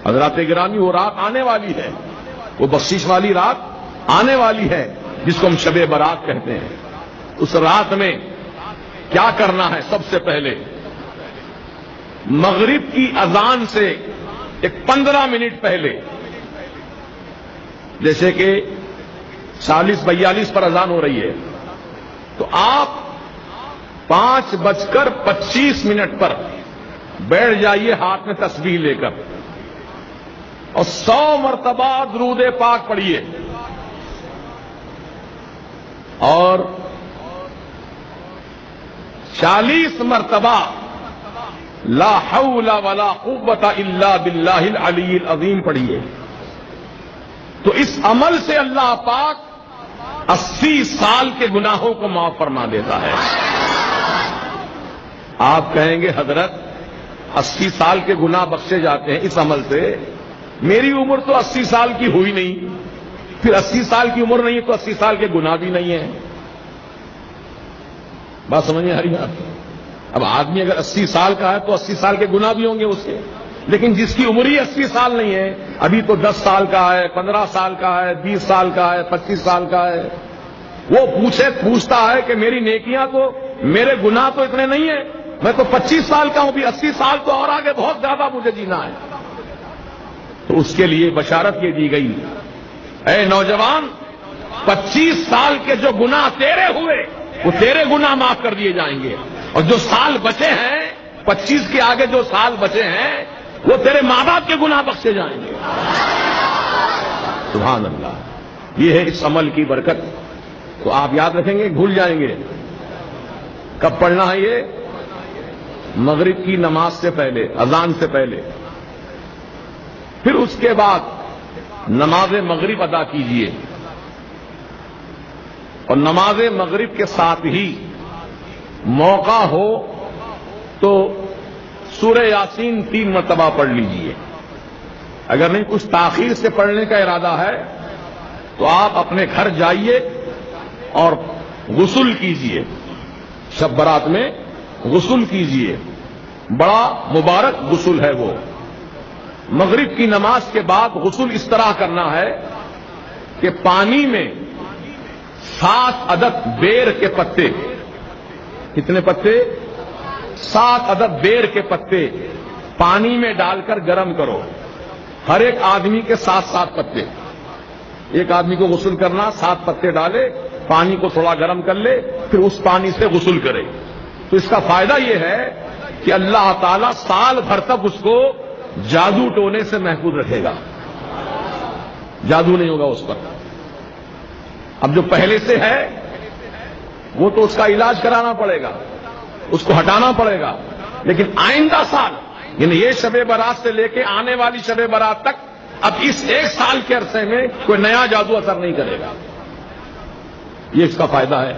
حضرات گرامی، وہ رات آنے والی ہے، وہ بخشش والی رات آنے والی ہے جس کو ہم شب برات کہتے ہیں۔ اس رات میں کیا کرنا ہے؟ سب سے پہلے مغرب کی اذان سے ایک 15 منٹ پہلے، جیسے کہ 40-42 پر اذان ہو رہی ہے، تو آپ 5:25 پر بیٹھ جائیے ہاتھ میں تسبیح لے کر، اور 100 مرتبہ درود پاک پڑھیے، اور 40 مرتبہ لا حول ولا قوت الا باللہ العلی العظیم پڑھیے۔ تو اس عمل سے اللہ پاک 80 سال کے گناہوں کو معاف فرما دیتا ہے۔ آپ کہیں گے حضرت 80 سال کے گناہ بخشے جاتے ہیں اس عمل سے، میری عمر تو 80 سال کی ہوئی نہیں، پھر 80 سال کی عمر نہیں ہے تو 80 سال کے گناہ بھی نہیں ہیں۔ بات سمجھیں ہری بات؟ اب آدمی اگر 80 سال کا ہے تو 80 سال کے گناہ بھی ہوں گے اس کے، لیکن جس کی عمر ہی 80 سال نہیں ہے، ابھی تو 10 سال کا ہے، 15 سال کا ہے، 20 سال کا ہے، 25 سال کا ہے، وہ پوچھتا ہے کہ میری نیکیاں تو، میرے گناہ تو اتنے نہیں ہیں، میں تو 25 سال کا ہوں، بھی 80 سال تو اور آگے بہت زیادہ مجھے جینا ہے۔ تو اس کے لیے بشارت یہ دی گئی، اے نوجوان، 25 سال کے جو گناہ تیرے ہوئے وہ تیرے گناہ معاف کر دیے جائیں گے، اور جو سال بچے ہیں 25 کے آگے جو سال بچے ہیں وہ تیرے ماں باپ کے گناہ بخشے جائیں گے۔ سبحان اللہ، یہ ہے اس عمل کی برکت۔ تو آپ یاد رکھیں گے، بھول جائیں گے۔ کب پڑھنا ہے یہ؟ مغرب کی نماز سے پہلے، اذان سے پہلے۔ پھر اس کے بعد نماز مغرب ادا کیجیے، اور نماز مغرب کے ساتھ ہی موقع ہو تو سورہ یاسین 3 مرتبہ پڑھ لیجیے۔ اگر نہیں کچھ تاخیر سے پڑھنے کا ارادہ ہے تو آپ اپنے گھر جائیے اور غسل کیجیے، شب برات میں غسل کیجیے، بڑا مبارک غسل ہے وہ۔ مغرب کی نماز کے بعد غسل اس طرح کرنا ہے کہ پانی میں 7 عدد بیر کے پتے، کتنے پتے؟ 7 عدد بیر کے پتے پانی میں ڈال کر گرم کرو، ہر ایک آدمی کے 7 پتے، ایک آدمی کو غسل کرنا، 7 پتے ڈالے، پانی کو تھوڑا گرم کر لے، پھر اس پانی سے غسل کرے۔ تو اس کا فائدہ یہ ہے کہ اللہ تعالیٰ سال بھر تک اس کو جادو ٹونے سے محفوظ رکھے گا، جادو نہیں ہوگا اس پر۔ اب جو پہلے سے ہے وہ تو اس کا علاج کرانا پڑے گا، اس کو ہٹانا پڑے گا، لیکن آئندہ سال، یعنی یہ شب برات سے لے کے آنے والی شب برات تک، اب اس 1 سال کے عرصے میں کوئی نیا جادو اثر نہیں کرے گا۔ یہ اس کا فائدہ ہے۔